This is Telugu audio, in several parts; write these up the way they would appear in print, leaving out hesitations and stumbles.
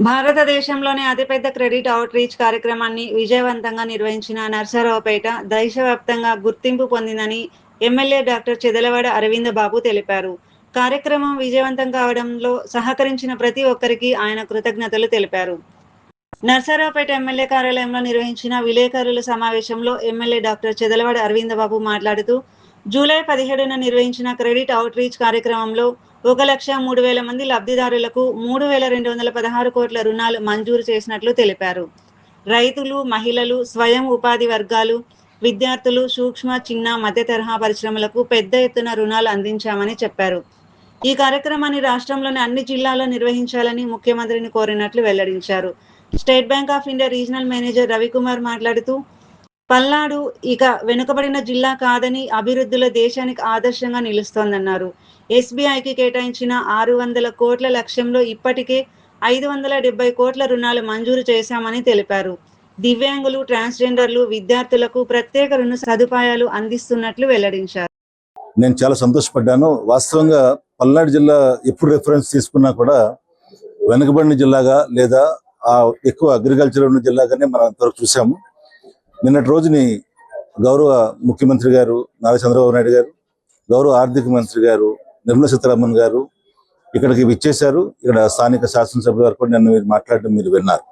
భారతదేశంలోనే అతిపెద్ద క్రెడిట్ అవుట్‌రీచ్ కార్యక్రమాన్ని విజయవంతంగా నిర్వహించిన నరసరావుపేట దేశవ్యాప్తంగా గుర్తింపు పొందిందని ఎమ్మెల్యే డాక్టర్ చెదలవాడ అరవింద్ బాబు తెలిపారు. కార్యక్రమం విజయవంతం కావడంలో సహకరించిన ప్రతి ఒక్కరికి ఆయన కృతజ్ఞతలు తెలిపారు. నరసరావుపేట ఎమ్మెల్యే కార్యాలయంలో నిర్వహించిన విలేకరుల సమావేశంలో ఎమ్మెల్యే డాక్టర్ చెదలవాడ అరవింద్ బాబు మాట్లాడుతూ, జూలై 17న నిర్వహించిన క్రెడిట్ అవుట్‌రీచ్ కార్యక్రమంలో 1,03,000 మంది లబ్ధిదారులకు 3,216 కోట్ల రుణాలు మంజూరు చేసినట్లు తెలిపారు. రైతులు, మహిళలు, స్వయం ఉపాధి వర్గాలు, విద్యార్థులు, సూక్ష్మ, చిన్న, మధ్య తరహా పరిశ్రమలకు పెద్ద ఎత్తున రుణాలు అందించామని చెప్పారు. ఈ కార్యక్రమాన్ని రాష్ట్రంలోని అన్ని జిల్లాల్లో నిర్వహించాలని ముఖ్యమంత్రిని కోరినట్లు వెల్లడించారు. State bank of India regional manager Ravikumar మాట్లాడుతూ, పల్నాడు ఇక వెనుకబడిన జిల్లా కాదని అభివృద్ధిలో దేశానికి ఆదర్శంగా నిలుస్తోందన్నారు. ఎస్బీఐకి కేటాయించిన 600 కోట్ల లక్ష్యంలో ఇప్పటికే 570 కోట్ల రుణాలు మంజూరు చేశామని తెలిపారు. దివ్యాంగులు, ట్రాన్స్జెండర్లు, విద్యార్థులకు ప్రత్యేక రుణ సదుపాయాలు అందిస్తున్నట్లు వెల్లడించారు. నేను చాలా సంతోషపడ్డాను. వాస్తవంగా పల్నాడు జిల్లా ఎప్పుడు రెఫరెన్స్ తీసుకున్నా కూడా వెనుకబడిన జిల్లాగా లేదా ఎక్కువ అగ్రికల్చర్ ఉన్న జిల్లాగానే మనం అంతవరకు చూసాము. నిన్నటి రోజుని గౌరవ ముఖ్యమంత్రి గారు నారా చంద్రబాబు నాయుడు గారు, గౌరవ ఆర్థిక మంత్రి గారు నిర్మలా సీతారామన్ గారు ఇక్కడికి విచ్చేశారు. ఇక్కడ స్థానిక శాసనసభ్యుల వారు కూడా నన్ను మాట్లాడడం మీరు విన్నారు.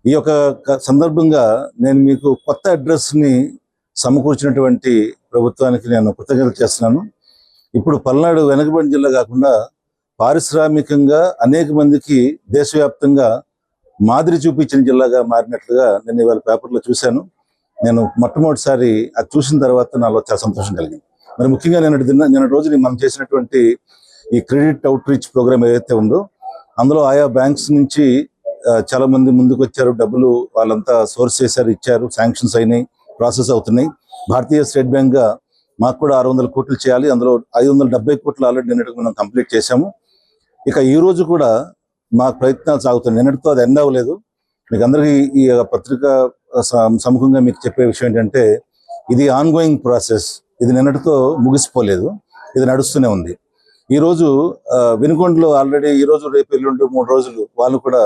ఈ యొక్క సందర్భంగా నేను మీకు కొత్త అడ్రస్ని సమకూర్చినటువంటి ప్రభుత్వానికి నేను కృతజ్ఞతలు చేస్తున్నాను. ఇప్పుడు పల్నాడు వెనుకబడిన జిల్లా కాకుండా పారిశ్రామికంగా అనేక మందికి దేశవ్యాప్తంగా మాదిరి చూపించిన జిల్లాగా మారినట్లుగా నేను ఇవాళ పేపర్లో చూశాను. నేను మొట్టమొదటిసారి అది చూసిన తర్వాత నాలో చాలా సంతోషం కలిగింది. మరి ముఖ్యంగా నిన్న రోజుని మనం చేసినటువంటి ఈ క్రెడిట్ అవుట్ రీచ్ ప్రోగ్రామ్ ఏదైతే ఉందో అందులో ఆయా బ్యాంక్స్ నుంచి చాలా మంది ముందుకు వచ్చారు. డబ్బులు వాళ్ళంతా సోర్స్ చేశారు, ఇచ్చారు, శాంక్షన్స్ అయినాయి, ప్రాసెస్ అవుతున్నాయి. భారతీయ స్టేట్ బ్యాంక్ గా మాకు కూడా 600 కోట్లు చేయాలి. అందులో 570 కోట్లు ఆల్రెడీ నిన్నటికి మనం కంప్లీట్ చేశాము. ఇక ఈ రోజు కూడా మా ప్రయత్నాలు సాగుతున్నాయి. నిన్నటితో అది ఎండ్ అవ్వలేదు. మీకు అందరికీ ఈ పత్రిక సముఖంగా మీకు చెప్పే విషయం ఏంటంటే ఇది ఆన్గోయింగ్ ప్రాసెస్. ఇది నిన్నటితో ముగిసిపోలేదు, ఇది నడుస్తూనే ఉంది. ఈరోజు వినుకొండలో ఆల్రెడీ ఈరోజు రేపు ఎల్లుండి 3 రోజులు వాళ్ళు కూడా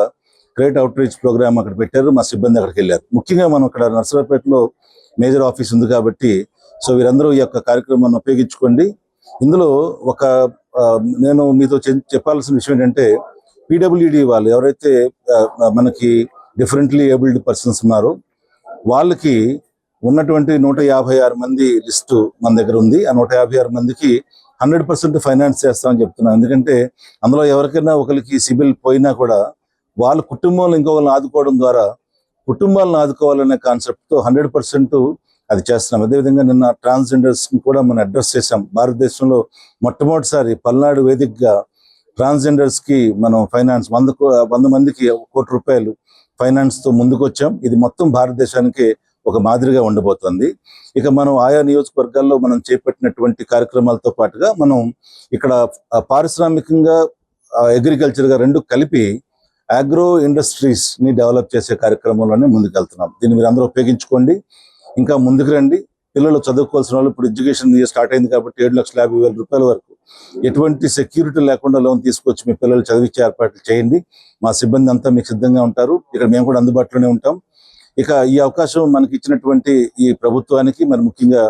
క్రెడిట్ అవుట్ రీచ్ ప్రోగ్రామ్ అక్కడ పెట్టారు. మా సిబ్బంది అక్కడికి వెళ్ళారు. ముఖ్యంగా మనం ఇక్కడ నర్సరావుపేటలో మేజర్ ఆఫీస్ ఉంది కాబట్టి సో వీరందరూ ఈ యొక్క కార్యక్రమాన్ని ఉపయోగించుకోండి. ఇందులో నేను మీతో చెప్పాల్సిన విషయం ఏంటంటే పీడబ్ల్యూడి వాళ్ళు ఎవరైతే మనకి డిఫరెంట్లీ ఏబుల్డ్ పర్సన్స్ ఉన్నారో వాళ్ళకి ఉన్నటువంటి 156 మంది లిస్టు మన దగ్గర ఉంది. ఆ 156 మందికి 100% ఫైనాన్స్ చేస్తామని చెప్తున్నాను. ఎందుకంటే అందులో ఎవరికైనా ఒకరికి సిబిల్ పోయినా కూడా వాళ్ళ కుటుంబంలో ఇంకొకరిని ఆదుకోవడం ద్వారా కుటుంబాలను ఆదుకోవాలనే కాన్సెప్ట్తో 100% అది చేస్తున్నాం. అదేవిధంగా నిన్న ట్రాన్స్జెండర్స్ కూడా మనం అడ్రస్ చేసాం. భారతదేశంలో మొట్టమొదటిసారి పల్నాడు వేదికగా ట్రాన్స్జెండర్స్ కి మనం ఫైనాన్స్ 100 మందికి ₹1 కోటి ఫైనాన్స్ తో ముందుకు వచ్చాం. ఇది మొత్తం భారతదేశానికి ఒక మాదిరిగా ఉండబోతుంది. ఇక మనం ఆయా నియోజకవర్గాల్లో మనం చేపట్టినటువంటి కార్యక్రమాలతో పాటుగా మనం ఇక్కడ పారిశ్రామికంగా అగ్రికల్చర్ గా రెండు కలిపి అగ్రో ఇండస్ట్రీస్ ని డెవలప్ చేసే కార్యక్రమంలోనే ముందుకెళ్తున్నాం. దీన్ని మీరు అందరూ ఉపయోగించుకోండి. ఇంకా ముందుకు రండి. పిల్లలు చదువుకోవాల్సిన వాళ్ళు ఇప్పుడు ఎడ్యుకేషన్ స్టార్ట్ అయింది కాబట్టి ₹7,50,000 వరకు ఎటువంటి సెక్యూరిటీ లేకుండా లోన్ తీసుకొచ్చి మీ పిల్లలు చదివించే ఏర్పాట్లు చేయండి. మా సిబ్బంది అంతా మీకు సిద్ధంగా ఉంటారు. ఇక్కడ మేము కూడా అందుబాటులోనే ఉంటాం. ఇక ఈ అవకాశం మనకి ఇచ్చినటువంటి ఈ ప్రభుత్వానికి మరి ముఖ్యంగా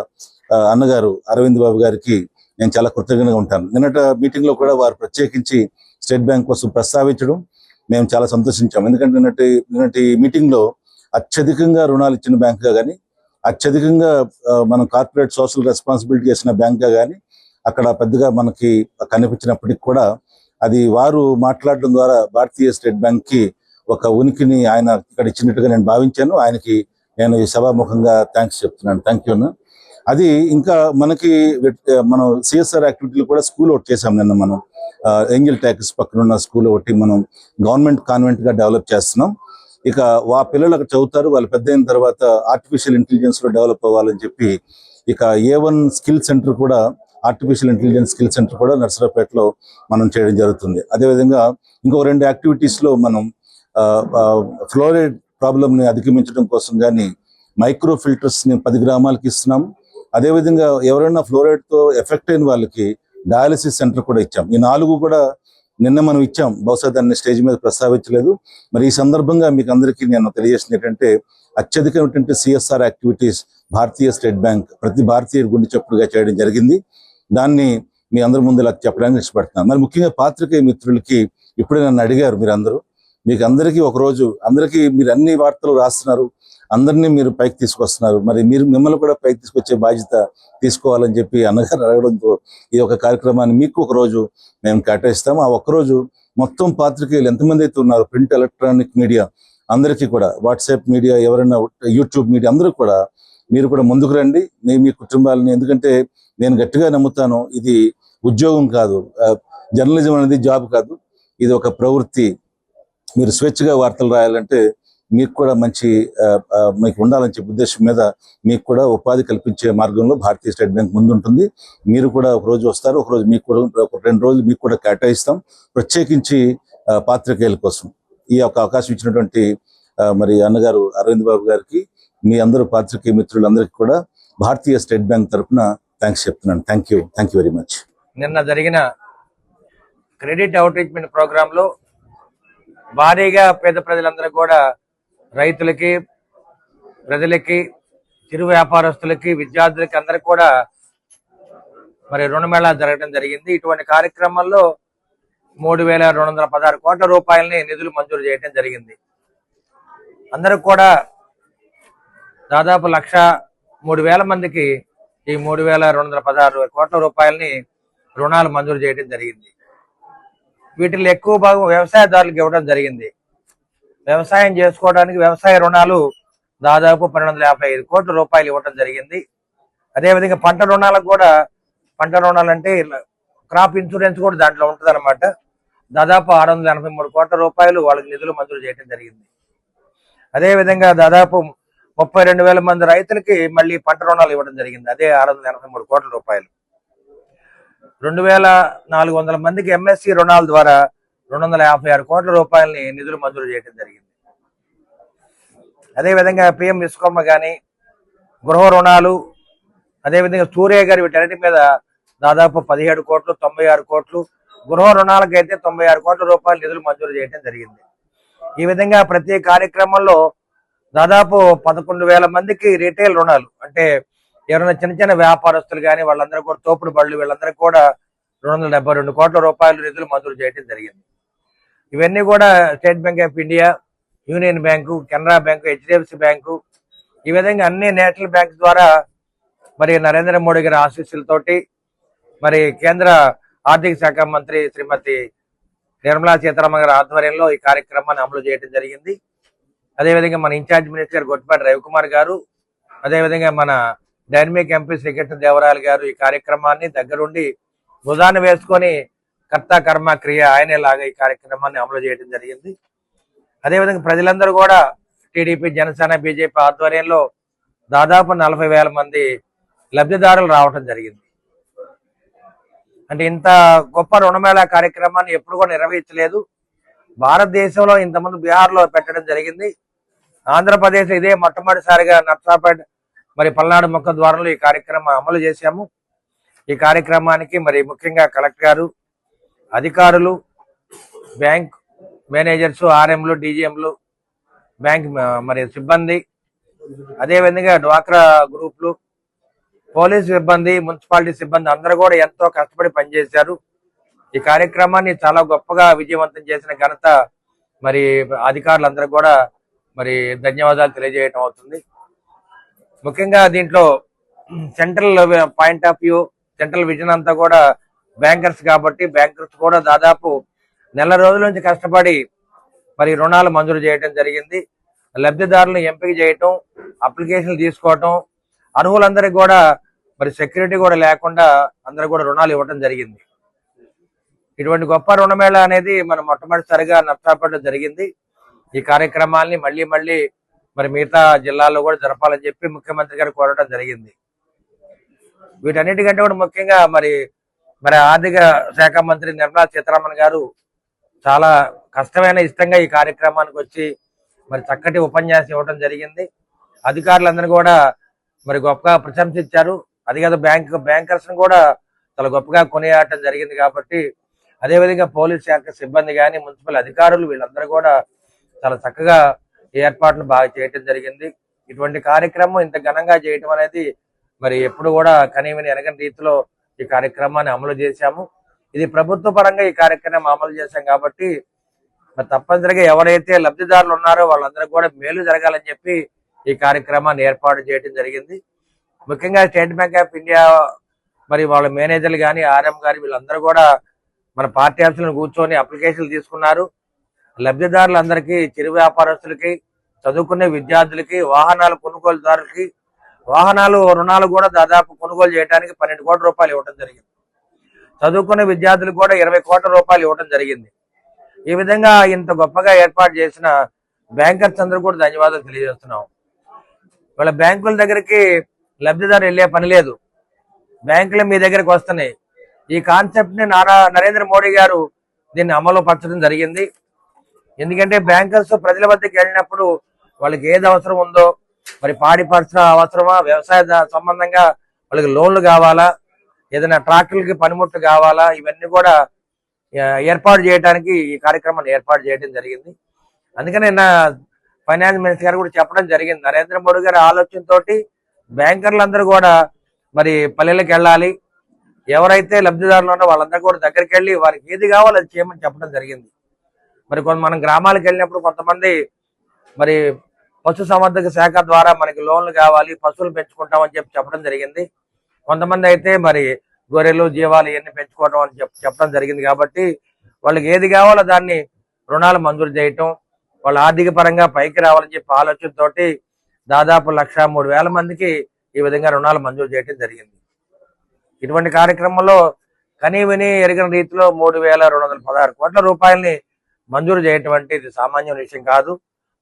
అన్నగారు అరవింద్ బాబు గారికి నేను చాలా కృతజ్ఞతగా ఉంటాను. నిన్నటి మీటింగ్ లో కూడా వారు ప్రత్యేకించి స్టేట్ బ్యాంక్ కోసం ప్రస్తావించడం మేము చాలా సంతోషించాం. ఎందుకంటే నిన్నటి మీటింగ్ లో అత్యధికంగా రుణాలు ఇచ్చిన బ్యాంక్ గా కానీ అత్యధికంగా మనం కార్పొరేట్ సోషల్ రెస్పాన్సిబిలిటీ చేసిన బ్యాంక్ గా కానీ అక్కడ పెద్దగా మనకి కనిపించినప్పటికి కూడా అది వారు మాట్లాడడం ద్వారా భారతీయ స్టేట్ బ్యాంక్ కి ఒక ఉనికిని ఆయన ఇక్కడ ఇచ్చినట్టుగా నేను భావించాను. ఆయనకి నేను ఈ సభాముఖంగా థ్యాంక్స్ చెప్తున్నాను. Thank you. అది ఇంకా మనకి మనం సిఎస్ఆర్ యాక్టివిటీలు కూడా స్కూల్ ఒకటి చేసాం. నిన్న మనం ఏంజల్ ట్యాక్స్ పక్కన ఉన్న స్కూల్ ఒకటి మనం గవర్నమెంట్ కాన్వెంట్ గా డెవలప్ చేస్తున్నాం. ఇక పిల్లలు అక్కడ చదువుతారు. వాళ్ళు పెద్ద అయిన తర్వాత ఆర్టిఫిషియల్ ఇంటెలిజెన్స్ లో డెవలప్ అవ్వాలని చెప్పి ఇక A1 స్కిల్ సెంటర్ కూడా ఆర్టిఫిషియల్ ఇంటెలిజెన్స్ స్కిల్ సెంటర్ కూడా నర్సరావుపేటలో మనం చేయడం జరుగుతుంది. అదేవిధంగా ఇంకో 2 యాక్టివిటీస్ లో మనం ఫ్లోరైడ్ ప్రాబ్లమ్ ని అధిగమించడం కోసం కానీ మైక్రో ఫిల్టర్స్ ని 10 గ్రామాలకి ఇస్తున్నాం. అదేవిధంగా ఎవరైనా ఫ్లోరైడ్ తో ఎఫెక్ట్ అయిన వాళ్ళకి డయాలసిస్ సెంటర్ కూడా ఇచ్చాం. ఈ 4 కూడా నిన్న మనం ఇచ్చాం, బహుశా దాన్ని స్టేజ్ మీద ప్రస్తావించలేదు. మరి ఈ సందర్భంగా మీకు అందరికీ నేను తెలియజేసింది ఏంటంటే, అత్యధికమైనటువంటి సిఎస్ఆర్ యాక్టివిటీస్ భారతీయ స్టేట్ బ్యాంక్ ప్రతి భారతీయుడు గుండె చప్పుడుగా చేయడం జరిగింది. దాన్ని మీ అందరి ముందు ఇలా చెప్పడానికి ఇష్టపడుతున్నాను. మరి ముఖ్యంగా పాత్రికేయ మిత్రులకి ఇప్పుడే నన్ను అడిగారు, మీరు అందరూ, మీకు అందరికీ ఒకరోజు అందరికీ మీరు అన్ని వార్తలు రాస్తున్నారు, అందరినీ మీరు పైకి తీసుకొస్తున్నారు, మరి మీరు మిమ్మల్ని కూడా పైకి తీసుకొచ్చే బాధ్యత తీసుకోవాలని చెప్పి అన్నగారు అడగడంతో ఈ యొక్క కార్యక్రమాన్ని మీకు ఒకరోజు మేము కేటాయిస్తాము. ఆ ఒక్కరోజు మొత్తం పాత్రికేయులు ఎంతమంది అయితే ఉన్నారు, ప్రింట్ ఎలక్ట్రానిక్ మీడియా అందరికీ కూడా, వాట్సాప్ మీడియా, ఎవరైనా యూట్యూబ్ మీడియా, అందరూ కూడా మీరు కూడా ముందుకు రండి, మీ కుటుంబాలని. ఎందుకంటే నేను గట్టిగా నమ్ముతాను, ఇది ఉద్యోగం కాదు, జర్నలిజం అనేది జాబ్ కాదు, ఇది ఒక ప్రవృత్తి. మీరు స్వేచ్ఛగా వార్తలు రాయాలంటే మీకు కూడా మంచి మీకు ఉండాలని చెప్పే ఉద్దేశం మీద మీకు కూడా ఉపాధి కల్పించే మార్గంలో భారతీయ స్టేట్ బ్యాంక్ ముందుంటుంది. మీరు కూడా ఒక రోజు వస్తారు, ఒకరోజు మీకు కూడా 2 రోజులు మీకు కూడా కేటాయిస్తాం, ప్రత్యేకించి పాత్రికేయుల కోసం. ఈ యొక్క అవకాశం ఇచ్చినటువంటి మరి అన్నగారు అరవింద్ బాబు గారికి, మీ అందరూ పాత్రికేయ మిత్రులందరికీ కూడా భారతీయ స్టేట్ బ్యాంక్ తరఫున థ్యాంక్స్ చెప్తున్నాను. Thank you very much. నిన్న జరిగిన క్రెడిట్ అవుట్రీచ్మెంట్ ప్రోగ్రామ్ లో భారీగా పేద ప్రజలందరూ కూడా, రైతులకి, ప్రజలకి, చిరు వ్యాపారస్తులకి, విద్యార్థులకి అందరికి కూడా మరి రుణమేళా జరగడం జరిగింది. ఇటువంటి కార్యక్రమంలో 3,216 కోట్ల రూపాయలని నిధులు మంజూరు చేయడం జరిగింది. అందరికి కూడా దాదాపు 1,03,000 మందికి ఈ 3,216 కోట్ల రూపాయలని రుణాలు మంజూరు చేయడం జరిగింది. వీటిలో ఎక్కువ భాగం వ్యవసాయదారులకు ఇవ్వడం జరిగింది. వ్యవసాయం చేసుకోవడానికి వ్యవసాయ రుణాలు దాదాపు 1,255 కోట్ల రూపాయలు ఇవ్వడం జరిగింది. అదేవిధంగా పంట రుణాలకు కూడా, పంట రుణాలు అంటే క్రాప్ ఇన్సూరెన్స్ కూడా దాంట్లో ఉంటుంది అనమాట, దాదాపు 683 కోట్ల రూపాయలు వాళ్ళకి నిధులు మంజూరు చేయడం జరిగింది. అదేవిధంగా దాదాపు 32,000 మంది రైతులకి మళ్ళీ పంట రుణాలు ఇవ్వడం జరిగింది, అదే 683 కోట్ల రూపాయలు. 2,400 మందికి ఎంఎస్సి రుణాల ద్వారా 256 కోట్ల రూపాయలని నిధులు మంజూరు చేయడం జరిగింది. అదేవిధంగా పిఎం విశ్వకర్మ కానీ, గృహ రుణాలు, అదేవిధంగా సూర్య గారి వీటన్నిటి మీద దాదాపు 17 కోట్లు, 96 కోట్లు, గృహ రుణాలకైతే 96 కోట్ల రూపాయలు నిధులు మంజూరు చేయడం జరిగింది. ఈ విధంగా ప్రతి కార్యక్రమంలో దాదాపు 11,000 మందికి రిటైల్ రుణాలు, అంటే ఎవరైనా చిన్న చిన్న వ్యాపారస్తులు కానీ వాళ్ళందరూ కూడా, తోపుడు బళ్ళు, వీళ్ళందరికీ కూడా 272 కోట్ల రూపాయలు నిధులు మంజూరు చేయడం జరిగింది. ఇవన్నీ కూడా state bank of India, union bank, Canara bank, HDFC bank, ఈ విధంగా అన్ని నేషనల్ బ్యాంక్ ద్వారా మరి నరేంద్ర మోడీ గారి ఆశీస్సులతోటి, మరి కేంద్ర ఆర్థిక శాఖ మంత్రి శ్రీమతి నిర్మలా సీతారామన్ గారి ఆధ్వర్యంలో ఈ కార్యక్రమాన్ని అమలు చేయడం జరిగింది. అదేవిధంగా మన ఇన్ఛార్జ్ మినిస్టర్ గొట్టిపాటి రవికుమార్ గారు, అదేవిధంగా మన డైనమిక్ ఎంపీ శ్రీకృష్ణ దేవరాయలు గారు ఈ కార్యక్రమాన్ని దగ్గరుండి భుజాన్ని వేసుకొని కర్త కర్మ క్రియ ఆయనేలాగా ఈ కార్యక్రమాన్ని అమలు చేయడం జరిగింది. అదేవిధంగా ప్రజలందరూ కూడా టీడీపీ, జనసేన, బీజేపీ ఆధ్వర్యంలో దాదాపు 40,000 మంది లబ్ధిదారులు రావటం జరిగింది. అంటే ఇంత గొప్ప రుణమేళా కార్యక్రమాన్ని ఎప్పుడు కూడా నిర్వహించలేదు. భారతదేశంలో ఇంతమంది బీహార్లో పెట్టడం జరిగింది. ఆంధ్రప్రదేశ్ ఇదే మొట్టమొదటిసారిగా నర్సాపేట మరి పల్నాడు ముఖ ద్వారంలో ఈ కార్యక్రమం అమలు చేశాము. ఈ కార్యక్రమానికి మరి ముఖ్యంగా కలెక్టర్ గారు, అధికారులు, బ్యాంక్ మేనేజర్స్, ఆర్ఎంలు, డీజీఎంలు, బ్యాంక్ మరి సిబ్బంది, అదేవిధంగా డ్వాక్రా గ్రూపులు, పోలీస్ సిబ్బంది, మున్సిపాలిటీ సిబ్బంది అందరూ కూడా ఎంతో కష్టపడి పనిచేశారు. ఈ కార్యక్రమాన్ని చాలా గొప్పగా విజయవంతం చేసిన ఘనత మరి అధికారులందరూ కూడా మరి ధన్యవాదాలు తెలియజేయడం అవుతుంది. ముఖ్యంగా దీంట్లో central point of view, central vision అంతా కూడా బ్యాంకర్స్ కాబట్టి, బ్యాంకర్స్ కూడా దాదాపు నెల రోజుల నుంచి కష్టపడి మరి రుణాలు మంజూరు చేయడం జరిగింది. లబ్ధిదారులను ఎంపిక చేయటం, అప్లికేషన్లు తీసుకోవటం, అర్హులందరికీ కూడా మరి సెక్యూరిటీ కూడా లేకుండా అందరూ కూడా రుణాలు ఇవ్వడం జరిగింది. ఇటువంటి గొప్ప రుణమేళ అనేది మనం మొట్టమొదటిసారిగా నర్సాపేటలో జరిగింది. ఈ కార్యక్రమాల్ని మళ్ళీ మరి మిగతా జిల్లాల్లో కూడా జరపాలని చెప్పి ముఖ్యమంత్రి గారు కోరడం జరిగింది. వీటన్నిటికంటే కూడా ముఖ్యంగా మరి ఆర్థిక శాఖ మంత్రి నిర్మలా సీతారామన్ గారు చాలా కష్టమైన ఇష్టంగా ఈ కార్యక్రమానికి వచ్చి మరి చక్కటి ఉపన్యాసం ఇవ్వడం జరిగింది. అధికారులందరూ కూడా మరి గొప్పగా ప్రశంసించారు. అది కాదు బ్యాంకర్స్ ను కూడా చాలా గొప్పగా కొనియాడటం జరిగింది. కాబట్టి అదేవిధంగా పోలీస్ శాఖ సిబ్బంది కానీ మున్సిపల్ అధికారులు వీళ్ళందరూ కూడా చాలా చక్కగా ఈ ఏర్పాట్లు బాగా చేయటం జరిగింది. ఇటువంటి కార్యక్రమం ఇంత ఘనంగా చేయటం అనేది మరి ఎప్పుడు కూడా కనీవిని ఎరగని రీతిలో ఈ కార్యక్రమాన్ని అమలు చేశాము. ఇది ప్రభుత్వ పరంగా ఈ కార్యక్రమం అమలు చేశాం కాబట్టి మరి తప్పనిసరిగా ఎవరైతే లబ్ధిదారులు ఉన్నారో వాళ్ళందరూ కూడా మేలు జరగాలని చెప్పి ఈ కార్యక్రమాన్ని ఏర్పాటు చేయడం జరిగింది. ముఖ్యంగా స్టేట్ బ్యాంక్ ఆఫ్ ఇండియా మరి వాళ్ళ మేనేజర్లు కానీ ఆర్ఎం గారి వీళ్ళందరూ కూడా మన పార్టీ ఆఫీసులను కూర్చొని అప్లికేషన్లు తీసుకున్నారు. లబ్ధిదారులందరికీ, చిరు వ్యాపారస్తులకి, చదువుకునే విద్యార్థులకి, వాహనాల కొనుగోలుదారులకి వాహనాలు రుణాలు కూడా దాదాపు కొనుగోలు చేయడానికి 12 కోట్ల రూపాయలు ఇవ్వడం జరిగింది. చదువుకునే విద్యార్థులకు కూడా 20 కోట్ల రూపాయలు ఇవ్వడం జరిగింది. ఈ విధంగా ఇంత గొప్పగా ఏర్పాటు చేసిన బ్యాంకర్స్ అందరూ కూడా ధన్యవాదాలు తెలియజేస్తున్నాం. వాళ్ళ బ్యాంకుల దగ్గరికి లబ్ధిదారు వెళ్ళే పని లేదు, బ్యాంకులు మీ దగ్గరికి వస్తున్నాయి. ఈ కాన్సెప్ట్ ని నరేంద్ర మోడీ గారు దీన్ని అమలు పరచడం జరిగింది. ఎందుకంటే బ్యాంకర్స్ ప్రజల వద్దకు వెళ్ళినప్పుడు వాళ్ళకి ఏది అవసరం ఉందో, మరి పాడి పరిశ్రమ అవసరమా, వ్యవసాయ సంబంధంగా వాళ్ళకి లోన్లు కావాలా, ఏదైనా ట్రాక్టర్లకి పనిముట్లు కావాలా, ఇవన్నీ కూడా ఏర్పాటు చేయడానికి ఈ కార్యక్రమాన్ని ఏర్పాటు చేయడం జరిగింది. అందుకని నా ఫైనాన్స్ మినిస్టర్ గారు కూడా చెప్పడం జరిగింది, నరేంద్ర మోడీ గారి ఆలోచనతోటి బ్యాంకర్లందరూ కూడా మరి పల్లెలకు వెళ్ళాలి, ఎవరైతే లబ్ధిదారులు ఉన్నారో వాళ్ళందరూ కూడా దగ్గరికి వెళ్ళి వారికి ఏది కావాలో అది చేయమని చెప్పడం జరిగింది. మరి మనం గ్రామాలకు వెళ్ళినప్పుడు కొంతమంది మరి పశు సంవర్ధక శాఖ ద్వారా మనకి లోన్లు కావాలి, పశువులు పెంచుకుంటామని చెప్పడం జరిగింది. కొంతమంది అయితే మరి గొర్రెలు, జీవాలు ఇవన్నీ పెంచుకోవడం అని చెప్పడం జరిగింది. కాబట్టి వాళ్ళకి ఏది కావాలో దాన్ని రుణాలు మంజూరు చేయటం, వాళ్ళ ఆర్థిక పరంగా పైకి రావాలని చెప్పి ఆలోచనతోటి దాదాపు 1,03,000 మందికి ఈ విధంగా రుణాలు మంజూరు చేయడం జరిగింది. ఇటువంటి కార్యక్రమంలో కనీవిని ఎరిగిన రీతిలో 3,216 కోట్ల రూపాయలని మంజూరు చేయటం అంటే ఇది సామాన్య విషయం కాదు.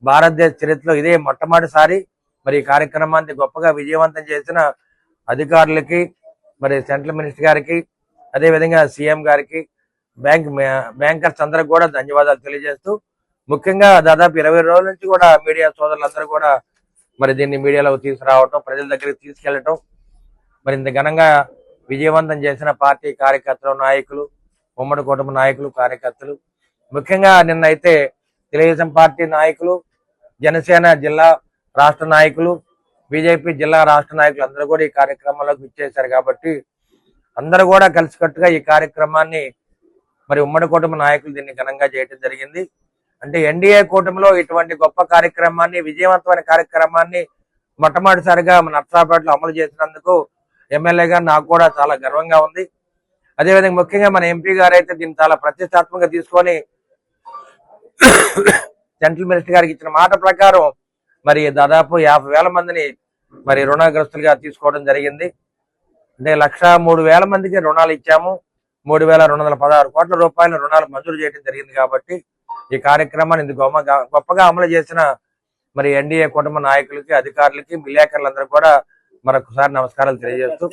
భారతదేశ చరిత్రలో ఇదే మొట్టమొదటిసారి. మరి ఈ కార్యక్రమాన్ని గొప్పగా విజయవంతం చేసిన అధికారులకి, మరి సెంట్రల్ మినిస్టర్ గారికి, అదేవిధంగా సీఎం గారికి, బ్యాంకర్స్ అందరికి కూడా ధన్యవాదాలు తెలియజేస్తూ, ముఖ్యంగా దాదాపు 20 రోజుల నుంచి కూడా మీడియా సోదరులందరూ కూడా మరి దీన్ని మీడియాలో తీసుకురావటం, ప్రజల దగ్గరికి తీసుకెళ్లటం, మరి ఇంత ఘనంగా విజయవంతం చేసిన పార్టీ కార్యకర్తలు, నాయకులు, ఉమ్మడి కుటుంబ నాయకులు, కార్యకర్తలు, ముఖ్యంగా నిన్నైతే తెలుగుదేశం పార్టీ నాయకులు, జనసేన జిల్లా రాష్ట్ర నాయకులు, బీజేపీ జిల్లా రాష్ట్ర నాయకులు అందరూ కూడా ఈ కార్యక్రమంలోకి ఇచ్చేశారు. కాబట్టి అందరూ కూడా కలిసికట్టుగా ఈ కార్యక్రమాన్ని మరి ఉమ్మడి కుటుంబ నాయకులు దీన్ని ఘనంగా చేయడం జరిగింది. అంటే ఎన్డీఏ కూటమిలో ఇటువంటి గొప్ప కార్యక్రమాన్ని, విజయవంతమైన కార్యక్రమాన్ని మొట్టమొదటిసారిగా మన నర్సరావుపేటలో అమలు చేసినందుకు ఎమ్మెల్యేగా నాకు కూడా చాలా గర్వంగా ఉంది. అదేవిధంగా ముఖ్యంగా మన ఎంపీ గారు అయితే దీన్ని చాలా ప్రతిష్టాత్మకంగా తీసుకొని సెంట్రల్ మినిస్టర్ గారికి ఇచ్చిన మాట ప్రకారం మరి దాదాపు 50,000 మందిని మరి రుణగ్రస్తులుగా తీసుకోవడం జరిగింది. అంటే 1,03,000 మందికి రుణాలు ఇచ్చాము. 3,216 కోట్ల రూపాయల రుణాలు మంజూరు చేయడం జరిగింది. కాబట్టి ఈ కార్యక్రమాన్ని ఇంత గొప్పగా అమలు చేసిన మరి ఎన్డీఏ కుటుంబ నాయకులకి, అధికారులకి, విలేకరులందరూ కూడా మరొకసారి నమస్కారాలు తెలియజేస్తూ